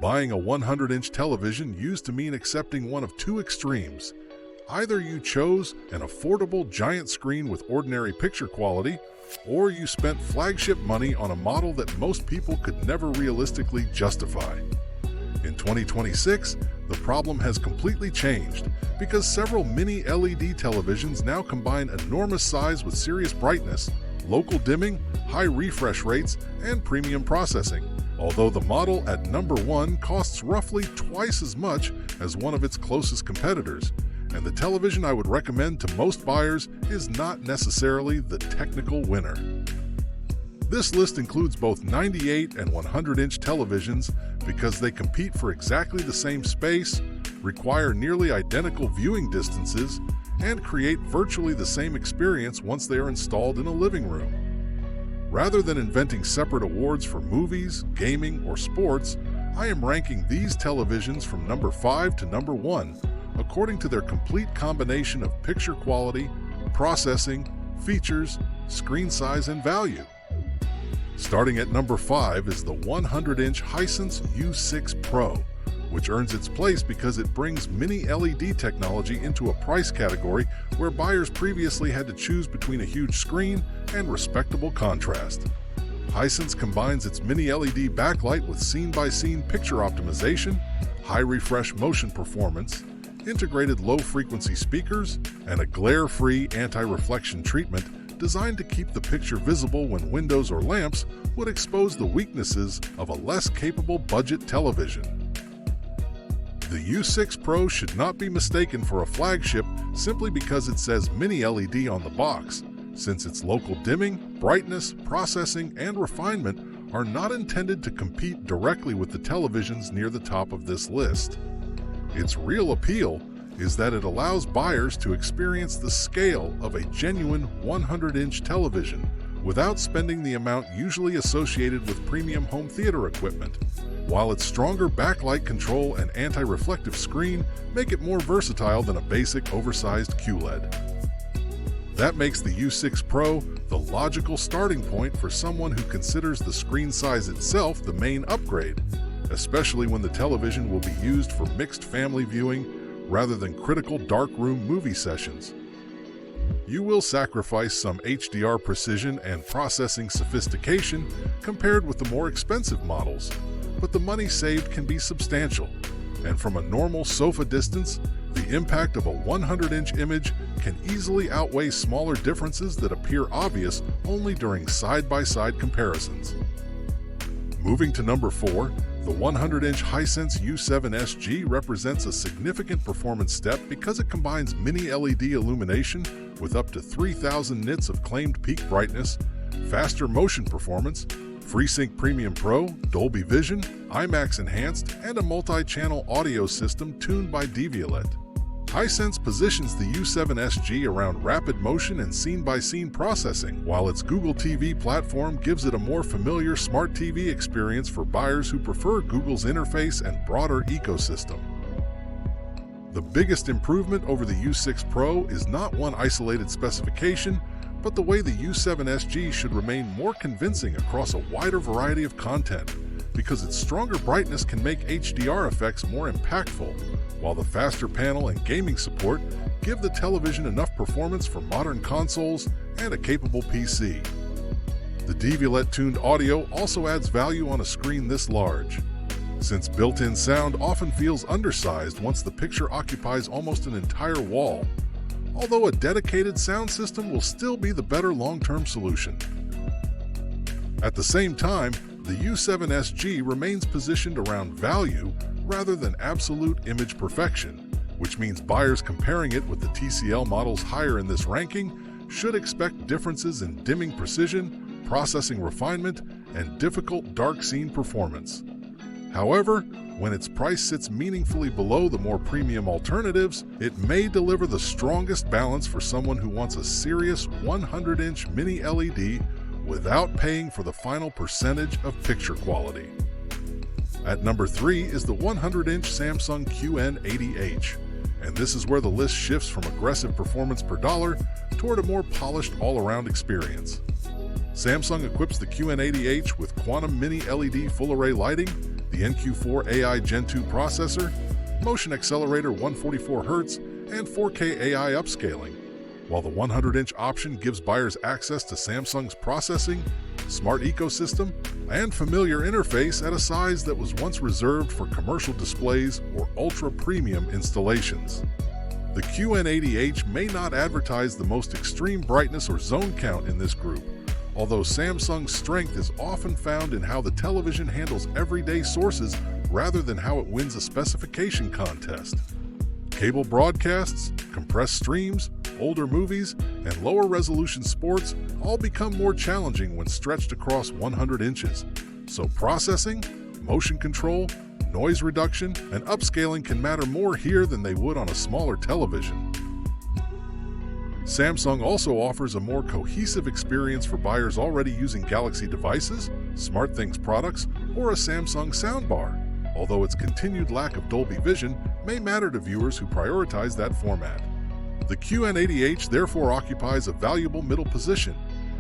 Buying a 100-inch television used to mean accepting one of two extremes. Either you chose an affordable giant screen with ordinary picture quality, or you spent flagship money on a model that most people could never realistically justify. In 2026, the problem has completely changed because several mini LED televisions now combine enormous size with serious brightness, local dimming, high refresh rates, and premium processing, although the model at number 1 costs roughly twice as much as one of its closest competitors, and the television I would recommend to most buyers is not necessarily the technical winner. This list includes both 98 and 100-inch televisions because they compete for exactly the same space, require nearly identical viewing distances, and create virtually the same experience once they are installed in a living room. Rather than inventing separate awards for movies, gaming, or sports, I am ranking these televisions from number 5 to number 1 according to their complete combination of picture quality, processing, features, screen size, and value. Starting at number 5 is the 100-inch Hisense U6 Pro, which earns its place because it brings mini LED technology into a price category where buyers previously had to choose between a huge screen and respectable contrast. Hisense combines its mini LED backlight with scene-by-scene picture optimization, high refresh motion performance, integrated low-frequency speakers, and a glare-free anti-reflection treatment designed to keep the picture visible when windows or lamps would expose the weaknesses of a less capable budget television. The U6 Pro should not be mistaken for a flagship simply because it says Mini LED on the box, since its local dimming, brightness, processing, and refinement are not intended to compete directly with the televisions near the top of this list. Its real appeal is that it allows buyers to experience the scale of a genuine 100-inch television without spending the amount usually associated with premium home theater equipment, while its stronger backlight control and anti-reflective screen make it more versatile than a basic oversized QLED. That makes the U6 Pro the logical starting point for someone who considers the screen size itself the main upgrade, especially when the television will be used for mixed family viewing rather than critical darkroom movie sessions. You will sacrifice some HDR precision and processing sophistication compared with the more expensive models, but the money saved can be substantial, and from a normal sofa distance, the impact of a 100-inch image can easily outweigh smaller differences that appear obvious only during side-by-side comparisons. Moving to number 4, the 100-inch Hisense U7 SG represents a significant performance step because it combines mini LED illumination with up to 3,000 nits of claimed peak brightness, faster motion performance, FreeSync Premium Pro, Dolby Vision, IMAX Enhanced, and a multi-channel audio system tuned by Devialet. Hisense positions the U7 SG around rapid motion and scene-by-scene processing, while its Google TV platform gives it a more familiar smart TV experience for buyers who prefer Google's interface and broader ecosystem. The biggest improvement over the U6 Pro is not one isolated specification, but the way the U7 SG should remain more convincing across a wider variety of content, because its stronger brightness can make HDR effects more impactful, while the faster panel and gaming support give the television enough performance for modern consoles and a capable PC. The Devialet-tuned audio also adds value on a screen this large, since built-in sound often feels undersized once the picture occupies almost an entire wall, although a dedicated sound system will still be the better long-term solution. At the same time, the U7 SG remains positioned around value rather than absolute image perfection, which means buyers comparing it with the TCL models higher in this ranking should expect differences in dimming precision, processing refinement, and difficult dark scene performance. However, when its price sits meaningfully below the more premium alternatives, it may deliver the strongest balance for someone who wants a serious 100-inch mini LED without paying for the final percentage of picture quality. At number 3 is the 100-inch Samsung QN80H, and this is where the list shifts from aggressive performance per dollar toward a more polished all-around experience. Samsung equips the QN80H with quantum mini LED full-array lighting, the NQ4 AI Gen 2 processor, motion accelerator 144 Hz, and 4K AI upscaling, while the 100-inch option gives buyers access to Samsung's processing, smart ecosystem, and familiar interface at a size that was once reserved for commercial displays or ultra-premium installations. The QN80H may not advertise the most extreme brightness or zone count in this group, although Samsung's strength is often found in how the television handles everyday sources rather than how it wins a specification contest. Cable broadcasts, compressed streams, older movies, and lower-resolution sports all become more challenging when stretched across 100 inches, so processing, motion control, noise reduction, and upscaling can matter more here than they would on a smaller television. Samsung also offers a more cohesive experience for buyers already using Galaxy devices, SmartThings products, or a Samsung soundbar, although its continued lack of Dolby Vision may matter to viewers who prioritize that format. The QN80H therefore occupies a valuable middle position.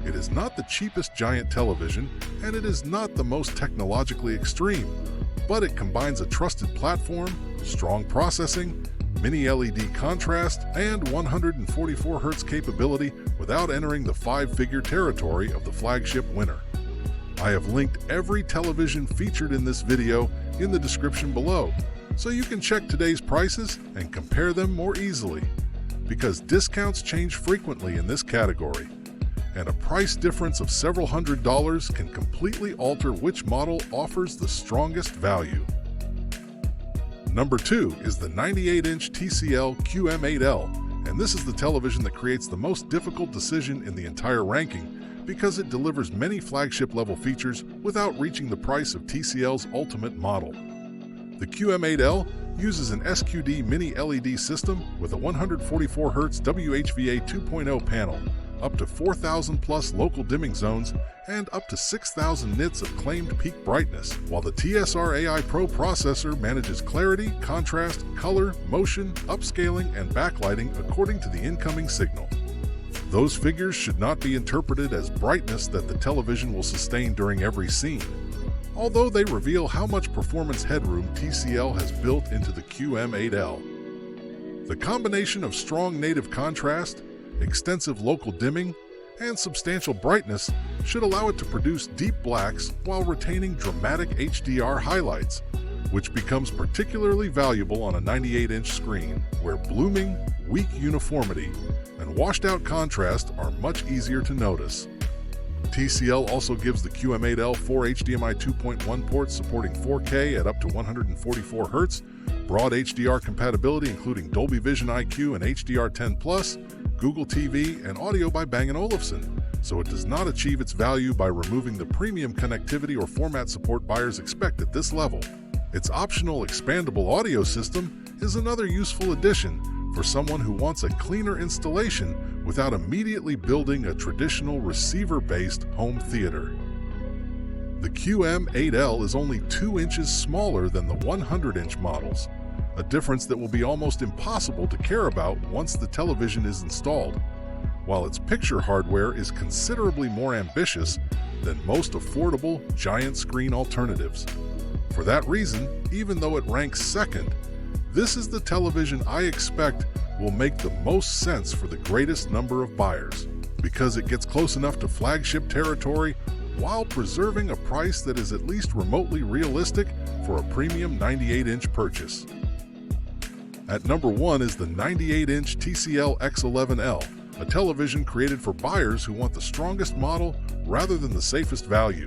It is not the cheapest giant television, and it is not the most technologically extreme, but it combines a trusted platform, strong processing, mini LED contrast, and 144 Hz capability without entering the five-figure territory of the flagship winner. I have linked every television featured in this video in the description below, so you can check today's prices and compare them more easily, because discounts change frequently in this category, and a price difference of several $100s can completely alter which model offers the strongest value. Number 2 is the 98-inch TCL QM8L, and this is the television that creates the most difficult decision in the entire ranking because it delivers many flagship-level features without reaching the price of TCL's ultimate model. The QM8L uses an SQD mini LED system with a 144 Hz WHVA 2.0 panel, up to 4,000 plus local dimming zones, and up to 6,000 nits of claimed peak brightness, while the TSR AI Pro processor manages clarity, contrast, color, motion, upscaling, and backlighting according to the incoming signal. Those figures should not be interpreted as brightness that the television will sustain during every scene, although they reveal how much performance headroom TCL has built into the QM8L. The combination of strong native contrast, extensive local dimming, and substantial brightness should allow it to produce deep blacks while retaining dramatic HDR highlights, which becomes particularly valuable on a 98-inch screen, where blooming, weak uniformity, and washed-out contrast are much easier to notice. TCL also gives the QM8L 4 HDMI 2.1 ports supporting 4K at up to 144 Hz, broad HDR compatibility including Dolby Vision IQ and HDR10+, Google TV, and audio by Bang & Olufsen, so it does not achieve its value by removing the premium connectivity or format support buyers expect at this level. Its optional expandable audio system is another useful addition for someone who wants a cleaner installation without immediately building a traditional receiver-based home theater. The QM8L is only 2 inches smaller than the 100-inch models, a difference that will be almost impossible to care about once the television is installed, while its picture hardware is considerably more ambitious than most affordable giant screen alternatives. For that reason, even though it ranks second, this is the television I expect will make the most sense for the greatest number of buyers, because it gets close enough to flagship territory while preserving a price that is at least remotely realistic for a premium 98-inch purchase. At number 1 is the 98-inch TCL X11L, a television created for buyers who want the strongest model rather than the safest value.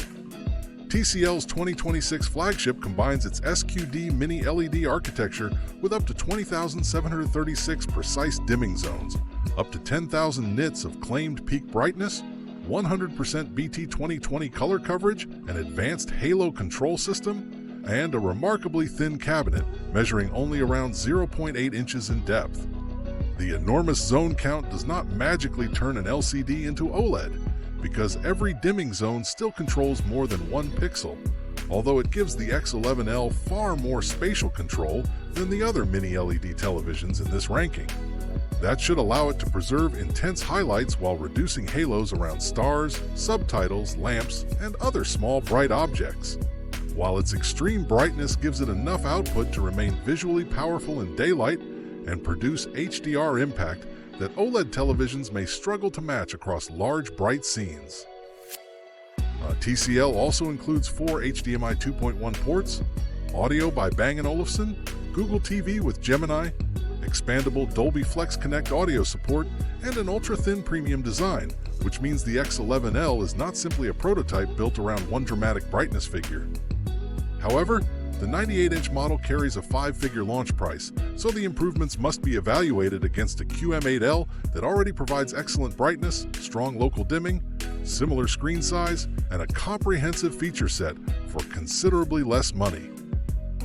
TCL's 2026 flagship combines its SQD mini LED architecture with up to 20,736 precise dimming zones, up to 10,000 nits of claimed peak brightness, 100% BT 2020 color coverage, an advanced halo control system, and a remarkably thin cabinet measuring only around 0.8 inches in depth. The enormous zone count does not magically turn an LCD into OLED, because every dimming zone still controls more than 1 pixel, although it gives the X11L far more spatial control than the other mini LED televisions in this ranking. That should allow it to preserve intense highlights while reducing halos around stars, subtitles, lamps, and other small bright objects. While its extreme brightness gives it enough output to remain visually powerful in daylight and produce HDR impact that OLED televisions may struggle to match across large, bright scenes. TCL also includes 4 HDMI 2.1 ports, audio by Bang & Olufsen, Google TV with Gemini, expandable Dolby Flex Connect audio support, and an ultra-thin premium design, which means the X11L is not simply a prototype built around one dramatic brightness figure. However, the 98-inch model carries a 5-figure launch price, so the improvements must be evaluated against a QM8L that already provides excellent brightness, strong local dimming, similar screen size, and a comprehensive feature set for considerably less money.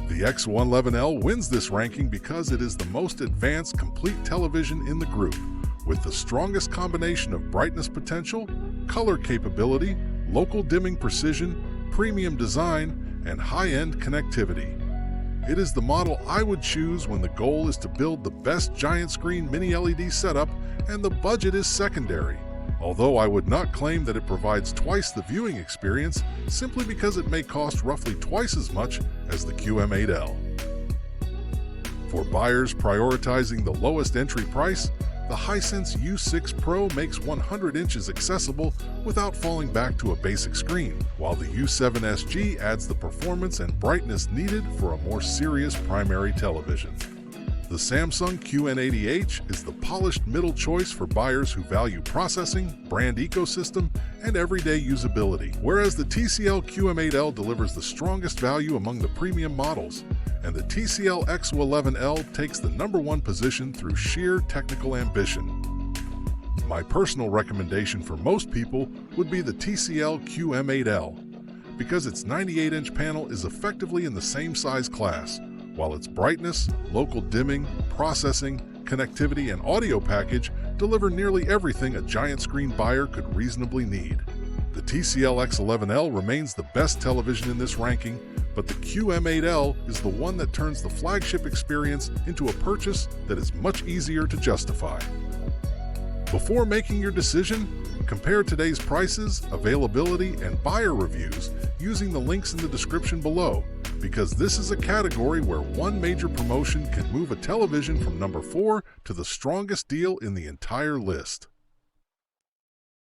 The X111L wins this ranking because it is the most advanced complete television in the group, with the strongest combination of brightness potential, color capability, local dimming precision, premium design, and high-end connectivity. It is the model I would choose when the goal is to build the best giant screen mini LED setup and the budget is secondary, although I would not claim that it provides twice the viewing experience simply because it may cost roughly twice as much as the QM8L. For buyers prioritizing the lowest entry price, the Hisense U6 Pro makes 100 inches accessible without falling back to a basic screen, while the U7 SG adds the performance and brightness needed for a more serious primary television. The Samsung QN80H is the polished middle choice for buyers who value processing, brand ecosystem, and everyday usability, whereas the TCL QM8L delivers the strongest value among the premium models, and the TCL X11L takes the #1 position through sheer technical ambition. My personal recommendation for most people would be the TCL QM8L, because its 98-inch panel is effectively in the same size class, while its brightness, local dimming, processing, connectivity, and audio package deliver nearly everything a giant screen buyer could reasonably need. The TCL X11L remains the best television in this ranking, but the QM8L is the one that turns the flagship experience into a purchase that is much easier to justify. Before making your decision, compare today's prices, availability, and buyer reviews using the links in the description below, because this is a category where one major promotion can move a television from number 4 to the strongest deal in the entire list.